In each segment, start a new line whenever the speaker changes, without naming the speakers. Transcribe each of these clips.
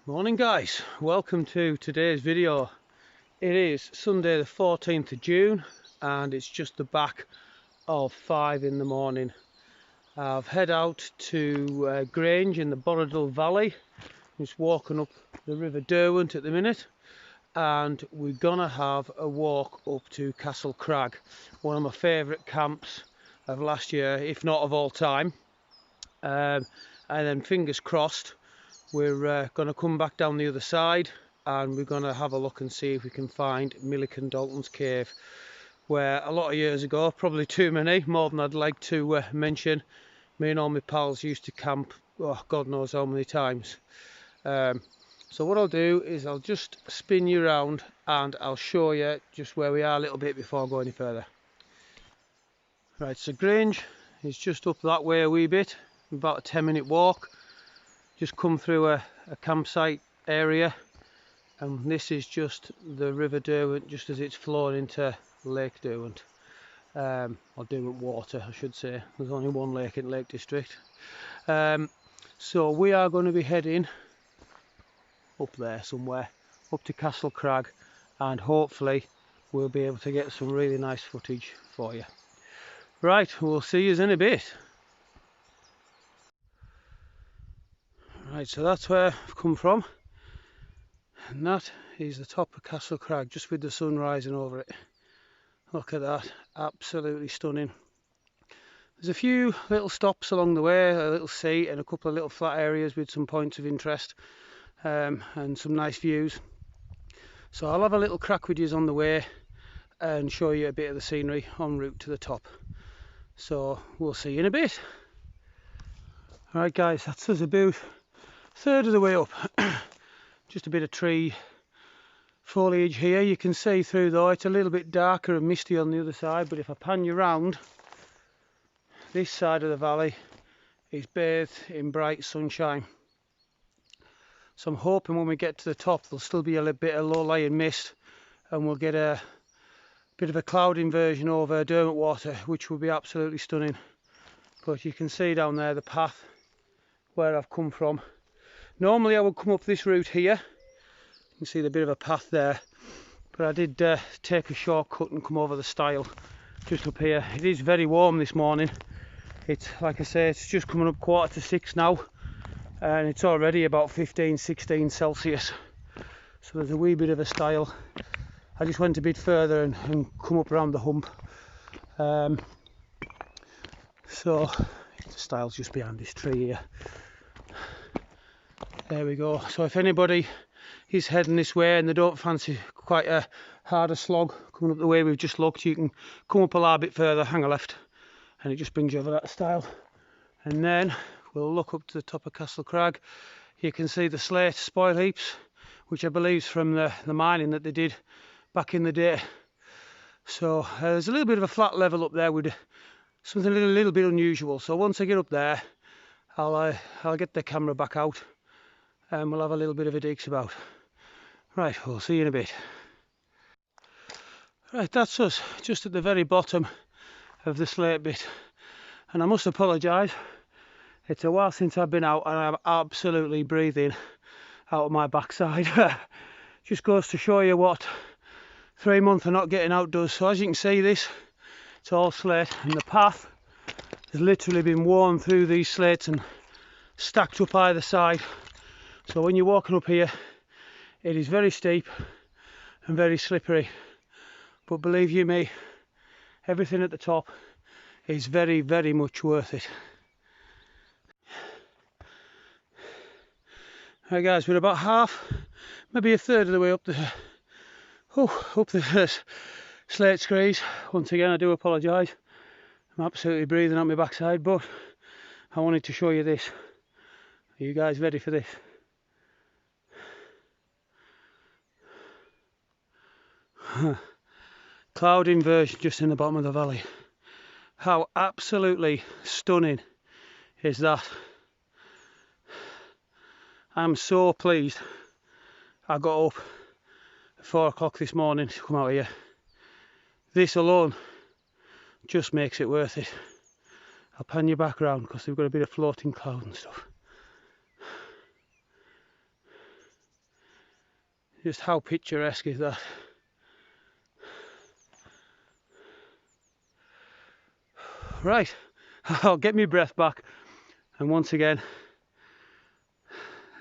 Morning guys, welcome to today's video. It is Sunday the 14th of June and it's just the back of 5 in the morning. I've head out to Grange in the Borrowdale Valley. Just walking up the River Derwent at the minute, and we're gonna have a walk up to Castle Crag, one of my favourite camps of last year, if not of all time. And then fingers crossed we're going to come back down the other side and we're going to have a look and see if we can find Millican Dalton's cave, where a lot of years ago, probably too many, more than I'd like to mention, me and all my pals used to camp, oh, God knows how many times. So what I'll do is I'll just spin you around and I'll show you just where we are a little bit before I go any further. Right, so Grange is just up that way a wee bit, about a 10-minute walk. Just come through a campsite area, and this is just the River Derwent just as it's flowing into Lake Derwent, or Derwent Water I should say. There's only one lake in Lake District. So we are going to be heading up there somewhere, up to Castle Crag, and hopefully we'll be able to get some really nice footage for you. Right, we'll see you in a bit. Right, so that's where I've come from, and that is the top of Castle Crag, just with the sun rising over it. Look at that, absolutely stunning. There's a few little stops along the way, a little sea and a couple of little flat areas with some points of interest, and some nice views. So I'll have a little crack with yous on the way and show you a bit of the scenery en route to the top. So we'll see you in a bit. Alright guys, that's us about third of the way up. Just a bit of tree foliage here, you can see through though. It's a little bit darker and misty on the other side, but if I pan you round, this side of the valley is bathed in bright sunshine. So I'm hoping when we get to the top there'll still be a little bit of low-lying mist and we'll get a bit of a cloud inversion over Derwent Water, which will be absolutely stunning. But you can see down there the path where I've come from. Normally I would come up this route here. You can see the bit of a path there, but I did take a shortcut and come over the stile just up here. It is very warm this morning. It's, like I say, it's just coming up 5:45 now, and it's already about 15-16 Celsius. So there's a wee bit of a stile. I just went a bit further and come up around the hump. So the stile's just behind this tree here. There we go. So if anybody is heading this way and they don't fancy quite a harder slog coming up the way we've just looked, you can come up a little bit further, hang a left, and it just brings you over that stile. And then we'll look up to the top of Castle Crag. You can see the slate spoil heaps, which I believe is from the mining that they did back in the day. So there's a little bit of a flat level up there with something a little bit unusual. So once I get up there, I'll get the camera back out and we'll have a little bit of a digs about. Right, we'll see you in a bit. Right, that's us, just at the very bottom of the slate bit. And I must apologise, it's a while since I've been out and I'm absolutely breathing out of my backside. Just goes to show you what 3 months of not getting out does. So as you can see, this, it's all slate, and the path has literally been worn through these slates and stacked up either side. So when you're walking up here, it is very steep and very slippery, but believe you me, everything at the top is very, very much worth it. Right guys, we're about half, maybe a third of the way up the slate screes. Once again, I do apologise. I'm absolutely breathing out my backside, but I wanted to show you this. Are you guys ready for this? Cloud inversion just in the bottom of the valley. How absolutely stunning is that? I'm so pleased I got up at 4 o'clock this morning to come out here. This alone just makes it worth it. I'll pan you back around because they've got a bit of floating cloud and stuff. Just how picturesque is that? Right, I'll get my breath back, and once again,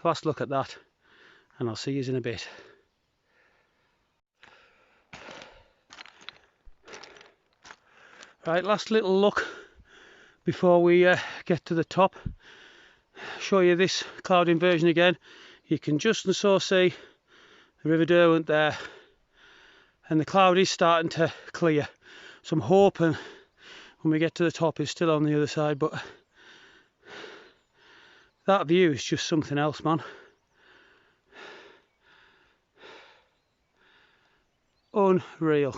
last look at that, and I'll see you in a bit. Right, last little look before we get to the top. Show you this cloud inversion again. You can just and so see the River Derwent there, and the cloud is starting to clear. So I'm hoping when we get to the top it's still on the other side, but that view is just something else, man. Unreal.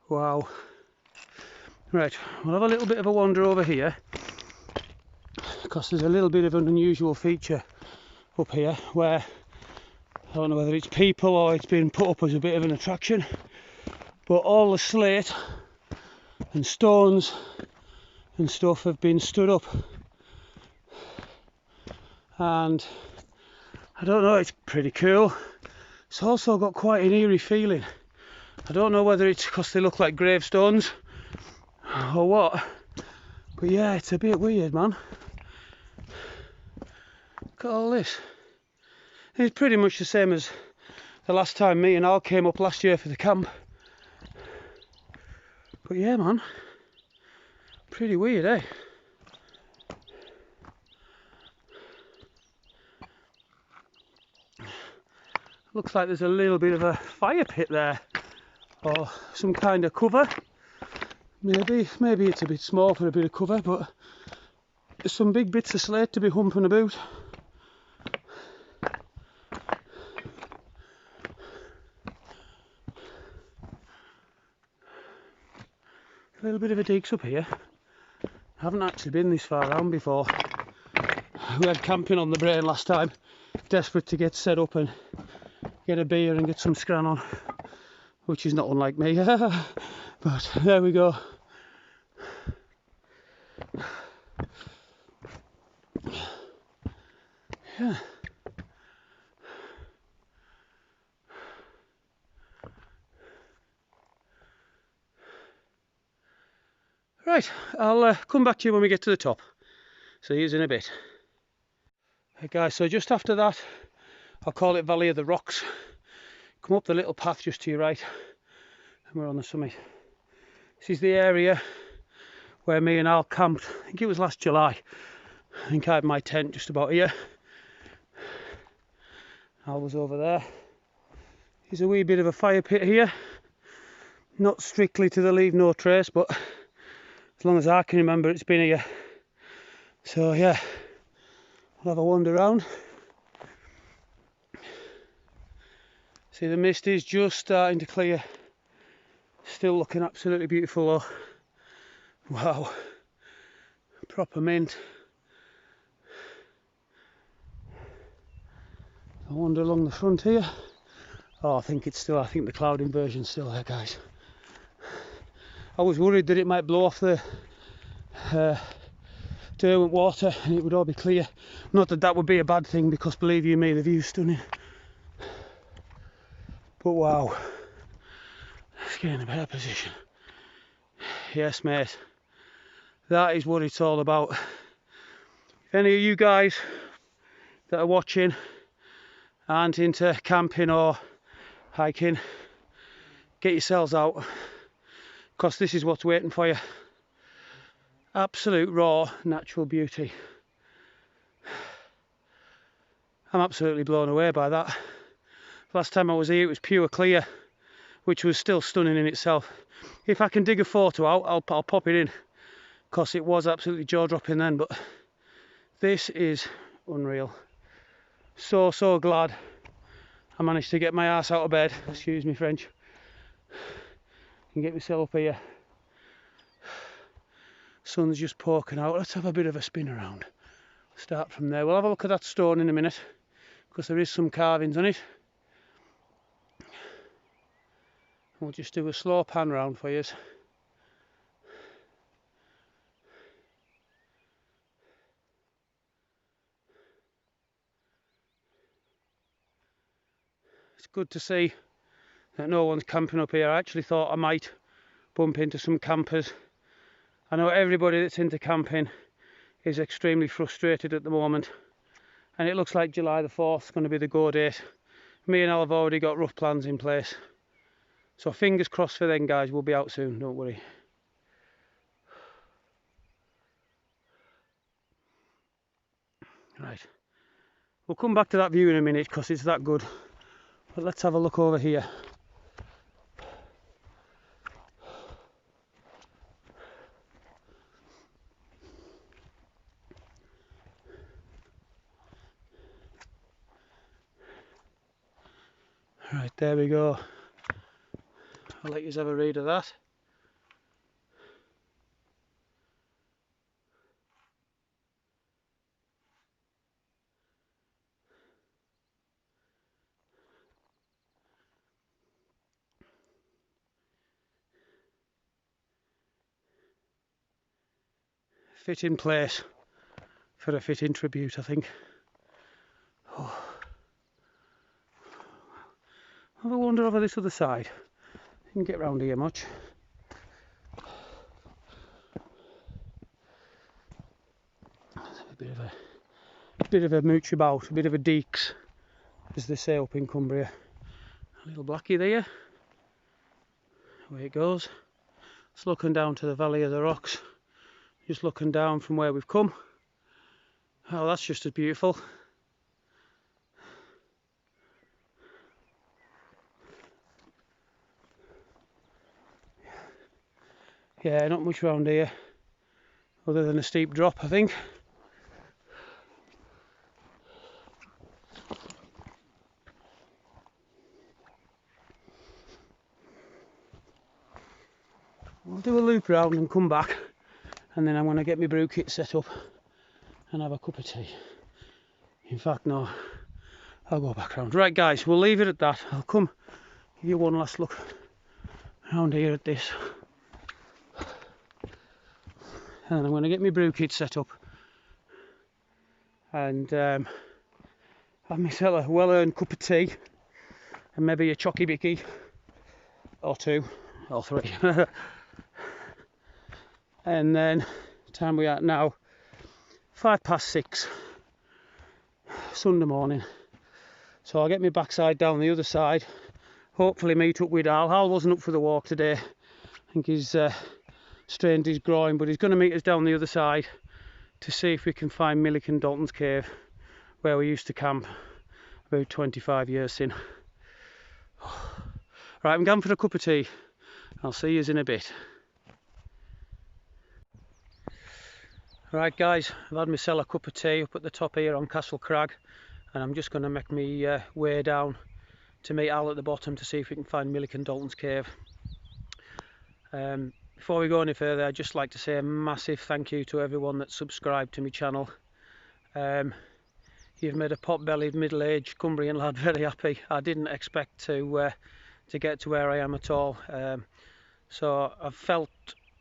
Wow. Right, we'll have a little bit of a wander over here, because there's a little bit of an unusual feature up here where I don't know whether it's people or it's been put up as a bit of an attraction, but all the slate and stones and stuff have been stood up, and I don't know, it's pretty cool. It's also got quite an eerie feeling. I don't know whether it's because they look like gravestones or what, but yeah, it's a bit weird, man. Look at all this. It's pretty much the same as the last time me and Al came up last year for the camp. But yeah, man, pretty weird, eh? Looks like there's a little bit of a fire pit there, or some kind of cover. Maybe it's a bit small for a bit of cover, but there's some big bits of slate to be humping about. A little bit of a digs up here. I haven't actually been this far around before. We had camping on the brain last time, desperate to get set up and get a beer and get some scran on, which is not unlike me. But there we go. Yeah. Right, I'll come back to you when we get to the top. See you in a bit. Hey guys, so just after that, I'll call it Valley of the Rocks. Come up the little path just to your right, and we're on the summit. This is the area where me and Al camped. I think it was last July. I think I had my tent just about here. Al was over there. There's a wee bit of a fire pit here. Not strictly to the leave no trace, but as long as I can remember, it's been here. So yeah, I'll have a wander around. See, the mist is just starting to clear. Still looking absolutely beautiful though. Wow, proper mint. I wander along the front here. Oh, I think the cloud inversion's still there, guys. I was worried that it might blow off the Derwent water and it would all be clear. Not that that would be a bad thing, because believe you me, the view's stunning. But wow, let's get in a better position. Yes, mate, that is what it's all about. If any of you guys that are watching aren't into camping or hiking, get yourselves out, because this is what's waiting for you. Absolute raw natural beauty. I'm absolutely blown away by that. Last time I was here it was pure clear, which was still stunning in itself. If I can dig a photo out, I'll pop it in, because it was absolutely jaw-dropping then, but this is unreal. So glad I managed to get my ass out of bed, excuse me French, and get myself up here. Sun's just poking out. Let's have a bit of a spin around. Start from there. We'll have a look at that stone in a minute, because there is some carvings on it. We'll just do a slow pan round for you. it's good to see that no one's camping up here. I actually thought I might bump into some campers. I know everybody that's into camping is extremely frustrated at the moment, and it looks like July the 4th is going to be the go date. Me and Al have already got rough plans in place, so fingers crossed for them guys. We'll be out soon, don't worry. Right, we'll come back to that view in a minute because it's that good, but let's have a look over here. Right, there we go. I'll let you have a read of that. Fitting place for a fitting tribute, I think. Oh. Have a wander over this other side. You can get round here much. A bit of a mooch about, a bit of a deeks, as they say up in Cumbria. A little blackie there. Away it goes. It's looking down to the valley of the rocks. Just looking down from where we've come. Oh, that's just as beautiful. Yeah, not much around here other than a steep drop, I think. I'll do a loop round and come back, and then I'm going to get my brew kit set up and have a cup of tea. In fact, no, I'll go back round. Right guys, we'll leave it at that. I'll come give you one last look around here at this, and then I'm going to get my brew kit set up and have myself a well-earned cup of tea and maybe a chocky bicky or two or three. And then time we are now 6:05 Sunday morning, so I'll get my backside down the other side, hopefully meet up with Al. Al wasn't up for the walk today. I think he's strained his groin, but he's going to meet us down the other side to see if we can find Millican Dalton's cave, where we used to camp about 25 years since. Right, I'm going for a cup of tea. I'll see you in a bit. Right guys, I've had myself a cup of tea up at the top here on Castle Crag, and I'm just going to make me way down to meet Al at the bottom to see if we can find Millican Dalton's cave. Before we go any further, I'd just like to say a massive thank you to everyone that's subscribed to my channel. You've made a pot-bellied middle-aged Cumbrian lad very happy. I didn't expect to get to where I am at all, so I've felt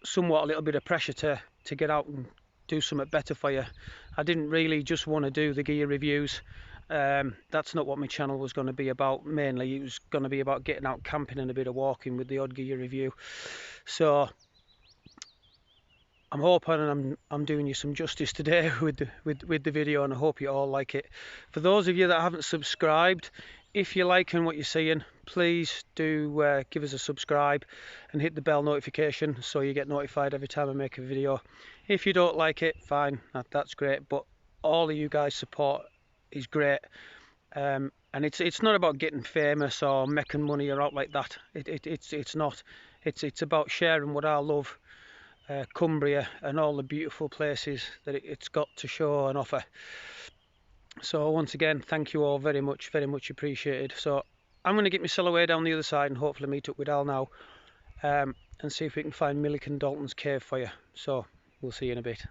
somewhat a little bit of pressure to get out and do something better for you. I didn't really just want to do the gear reviews. That's not what my channel was going to be about. Mainly it was going to be about getting out camping and a bit of walking with the odd gear review. So I'm hoping I'm doing you some justice today with the video, and I hope you all like it. For those of you that haven't subscribed, if you're liking what you're seeing, please do give us a subscribe and hit the bell notification so you get notified every time I make a video. If you don't like it, fine, that's great, but all of you guys' support is great. And it's not about getting famous or making money or out like that. It's not. It's about sharing what I love, Cumbria, and all the beautiful places that it's got to show and offer. So once again, thank you all very much appreciated. So I'm going to get myself away down the other side and hopefully meet up with Al now, and see if we can find Millican Dalton's cave for you. So we'll see you in a bit.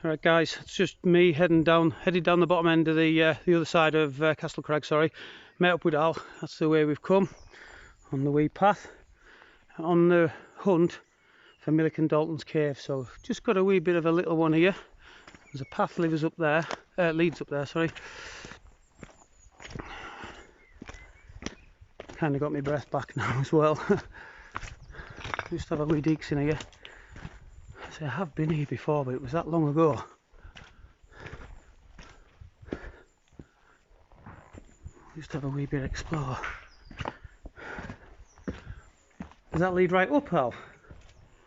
Alright guys, it's just me headed down the bottom end of the other side of Castle Crag, sorry. Met up with Al, that's the way we've come, on the wee path, on the hunt for Millican Dalton's cave. So just got a wee bit of a little one here. There's a path leads up there, sorry. kind of got my breath back now as well. Just have a wee deeks in here. So I have been here before, but it was that long ago. Just have a wee bit explore. Does that lead right up, Al?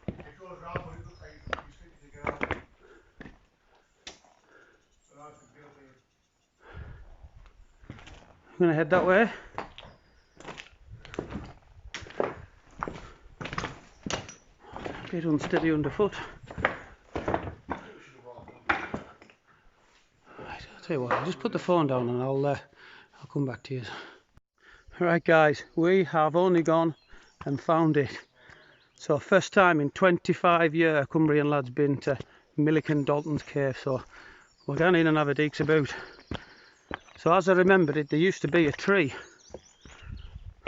It goes round, but it looks like you stick it together.
I'm going to head that way. A bit unsteady underfoot. Right, I'll tell you what, I'll just put the phone down and I'll come back to you. Right guys, we have only gone and found it. So first time in 25 years Cumbrian lads been to Millican Dalton's cave, so we're going in and have a deeks about. So as I remembered it, there used to be a tree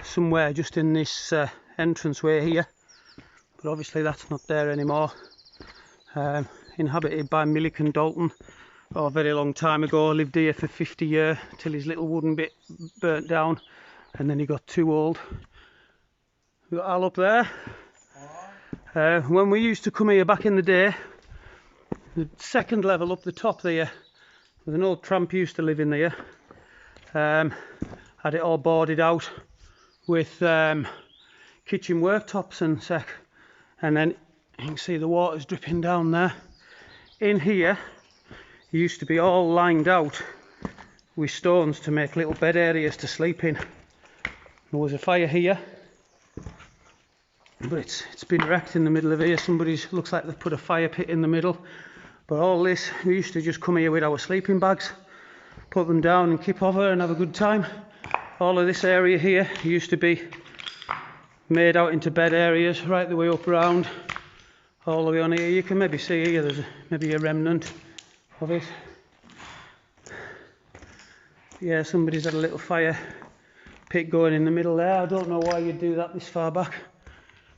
somewhere just in this entranceway here, but obviously that's not there anymore. Inhabited by Millican Dalton, a very long time ago, lived here for 50 years till his little wooden bit burnt down and then he got too old. We've got Al up there. When we used to come here back in the day, the second level up the top there was an old tramp used to live in there. Had it all boarded out with kitchen worktops and sec, and then you can see the water's dripping down there. In here it used to be all lined out with stones to make little bed areas to sleep in. There was a fire here, but it's been wrecked in the middle of here. Somebody's, looks like they've put a fire pit in the middle. But all this, we used to just come here with our sleeping bags, put them down and kip over and have a good time. All of this area here used to be made out into bed areas right the way up around, all the way on here. You can maybe see here there's maybe a remnant of it. Yeah, somebody's had a little fire pit going in the middle there. I don't know why you'd do that this far back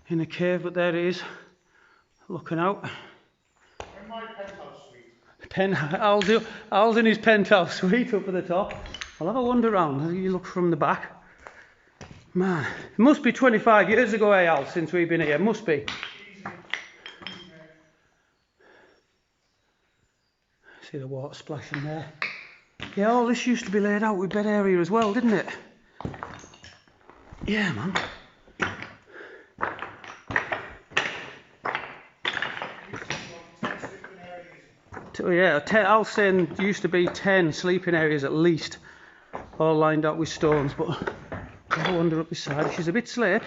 in a cave, but there it is, looking out.
In my penthouse suite.
Al's in his penthouse suite up at the top. I'll have a wander around. You look from the back. Man, it must be 25 years ago, eh, Al, since we've been here. It must be. See the water splashing there. Yeah, all this used to be laid out with bed area as well, didn't it? Yeah, man. Yeah, Al's saying there used to be 10 sleeping areas at least, all lined up with stones, but I wander up this side. She's a bit slip,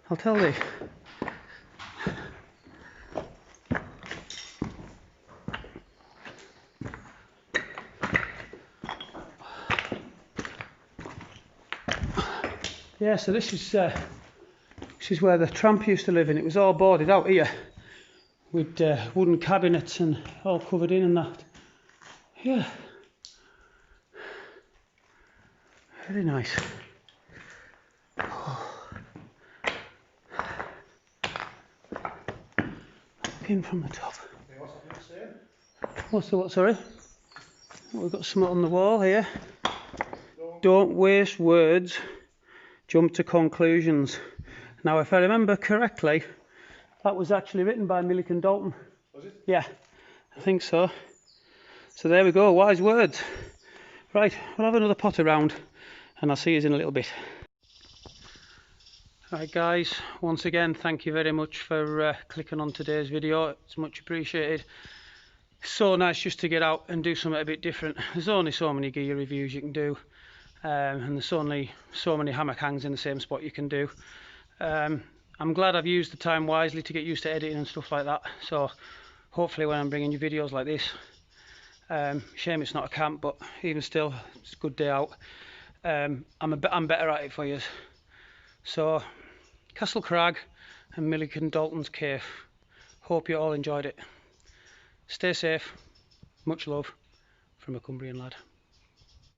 I'll tell thee. Yeah, so this is where the tramp used to live, and it was all boarded out here with wooden cabinets and all covered in and that. Yeah, very nice. In from the top. What's the what, sorry? We've got something on the wall here. Don't waste words, jump to conclusions. Now, if I remember correctly, that was actually written by Millican Dalton.
Was it?
Yeah, I think so. So there we go, wise words. Right, we'll have another pot around and I'll see you in a little bit. Right guys, once again thank you very much for clicking on today's video. It's much appreciated. So nice just to get out and do something a bit different. There's only so many gear reviews you can do, and there's only so many hammock hangs in the same spot you can do. I'm glad I've used the time wisely to get used to editing and stuff like that, so hopefully when I'm bringing you videos like this, shame it's not a camp, but even still it's a good day out. I'm better at it for you. So Castle Crag and Millican Dalton's cave. Hope you all enjoyed it. Stay safe. Much love from a Cumbrian lad.